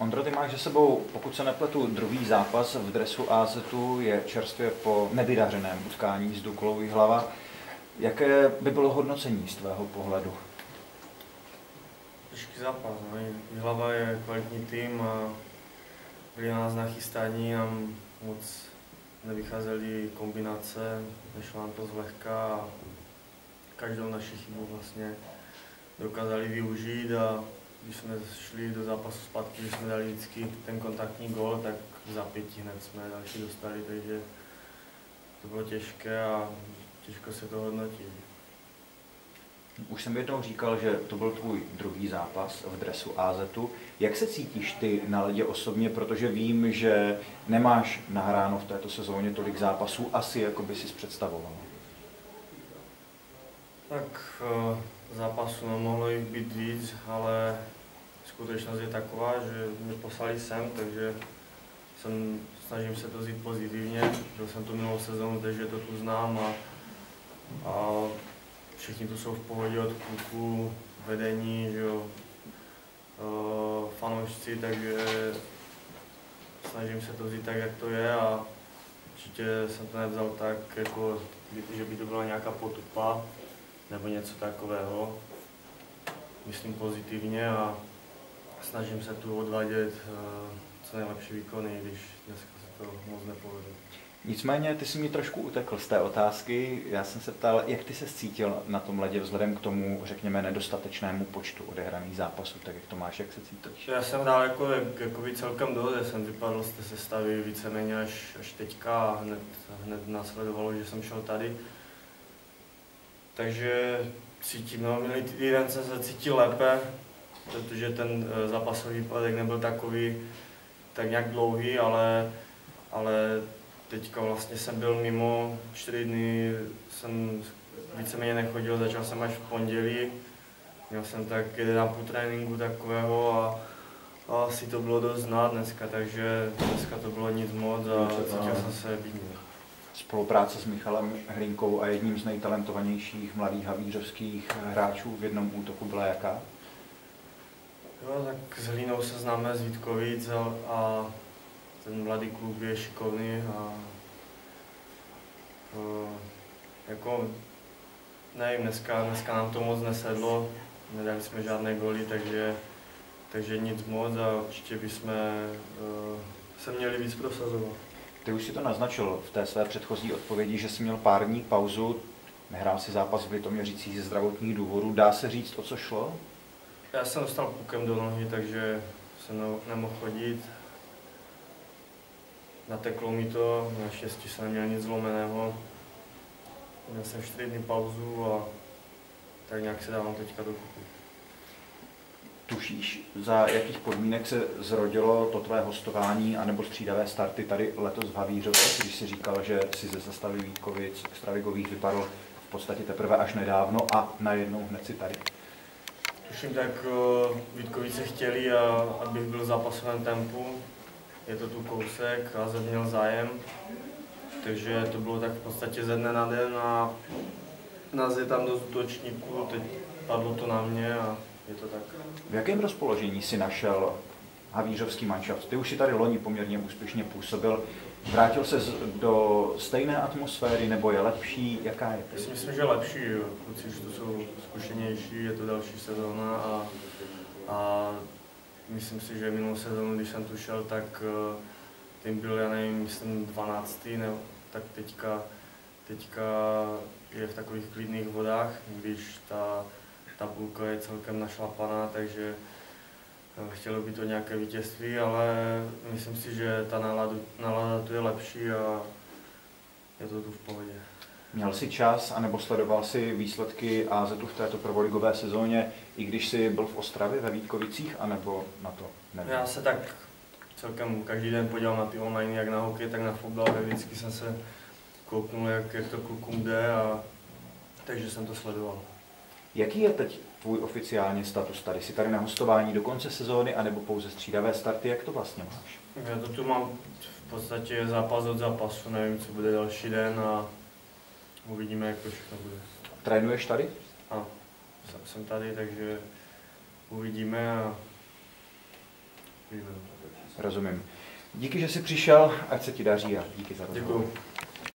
Ondro, ty máš za sebou, pokud se nepletu, druhý zápas v dresu AZ-u, je čerstvě po nevydařeném utkání s Duklou Jihlava. Jaké by bylo hodnocení z tvého pohledu? Těžký zápas. No. Jihlava je kvalitní tým a byli na nás nachystání, nám moc nevycházely kombinace, nešlo nám to zlehka a každou naši chybu vlastně dokázali využít a když jsme šli do zápasu zpátky, když jsme dali vždycky ten kontaktní gól, tak za 5 hned jsme další dostali, takže to bylo těžké a těžko se to hodnotí. Už jsem jednou říkal, že to byl tvůj druhý zápas v dresu AZ-u. Jak se cítíš ty na ledě osobně, protože vím, že nemáš nahráno v této sezóně tolik zápasů, asi jako by si představoval? Tak zápasů nemohlo jich být víc, ale skutečnost je taková, že mě poslali sem, takže snažím se to vzít pozitivně. Byl jsem tu minulou sezónu, takže to tu znám a všichni tu jsou v pohodě od kluků, vedení, že jo, fanoušci, takže snažím se to vzít tak, jak to je a určitě jsem to nevzal tak, jako, že by to byla nějaká potupa nebo něco takového. Myslím pozitivně a snažím se tu odvádět co nejlepší výkony, když dneska se to moc nepovede. Nicméně ty jsi mi trošku utekl z té otázky. Já jsem se ptal, jak ty se cítil na tom ledě vzhledem k tomu, řekněme, nedostatečnému počtu odehraných zápasů, tak jak to máš, jak se cítíš? Já jsem hrál jako celkem dost, já jsem vypadl z té sestavy víceméně až teďka a hned následovalo, že jsem šel tady. Takže cítím, no, minulý týden jsem se cítil lépe, protože ten zápasový výpadek nebyl takový tak nějak dlouhý, ale teďka vlastně jsem byl mimo, 4 dny jsem víceméně nechodil, začal jsem až v pondělí. Měl jsem tak 1,5 tréninku takového a asi to bylo dost znát dneska, takže dneska to bylo nic moc a cítil jsem se bídně. Spolupráce s Michalem Hlinkou a jedním z nejtalentovanějších mladých havířovských hráčů v jednom útoku byla jaká? Jo, tak s Hlínou se známe z Vítkovic a ten mladý kluk je šikovný a jako nevím, dneska nám to moc nesedlo, nedali jsme žádné góly, takže nic moc a určitě bychom se měli víc prosazovat. Ty už si to naznačil v té své předchozí odpovědi, že jsi měl pár dní pauzu, nehrál si zápas v Litoměřicích ze zdravotních důvodů. Dá se říct, o co šlo? Já jsem dostal pukem do nohy, takže jsem nemohl chodit. Nateklo mi to, naštěstí jsem neměl nic zlomeného. Měl jsem 4 dny pauzu a tak nějak se dávám teďka dokupy. Tušíš, za jakých podmínek se zrodilo to tvé hostování anebo střídavé starty tady letos v Havířově, když jsi říkal, že jsi ze zastavy Vítkovic, Extraligových vypadl v podstatě teprve až nedávno a najednou hned si tady? Tuším, tak Vítkovice chtěli, abych byl v zápasovém tempu. Je to tu kousek a měl zájem, takže to bylo tak v podstatě ze dne na den a nás je tam dost útočníků, teď padlo to na mě a je to tak. V jakém rozpoložení si našel havířovský manšaft? Ty už si tady loni poměrně úspěšně působil. Vrátil se do stejné atmosféry nebo je lepší? Jaká je? Já si myslím, že je lepší. Kluci už to jsou zkušenější, je to další sezóna a myslím si, že minulou sezónu, když jsem tu šel, tak tým byl, já nevím, myslím 12. Nebo, tak teďka je v takových klidných vodách, když ta tabulka je celkem našlapaná, takže chtělo by to nějaké vítězství, ale myslím si, že ta nálada tu je lepší a je to tu v pohodě. Měl jsi čas, anebo sledoval si výsledky AZ-u v této prvoligové sezóně, i když jsi byl v Ostravě ve Vítkovicích, anebo na to nebyl? Já se tak celkem každý den podíval na ty online, jak na hokej, tak na fotbal, tak vždycky jsem se kouknul, jak to klukům jde, a takže jsem to sledoval. Jaký je teď tvůj oficiální status tady? Jsi tady na hostování do konce sezóny, anebo pouze střídavé starty? Jak to vlastně máš? Já to tu mám v podstatě zápas od zápasu, nevím, co bude další den a uvidíme, jak to všechno bude. Trénuješ tady? Ano, jsem tady, takže uvidíme a slíbil. Rozumím. Díky, že jsi přišel, ať se ti daří a díky za rozhovor. Děkuji.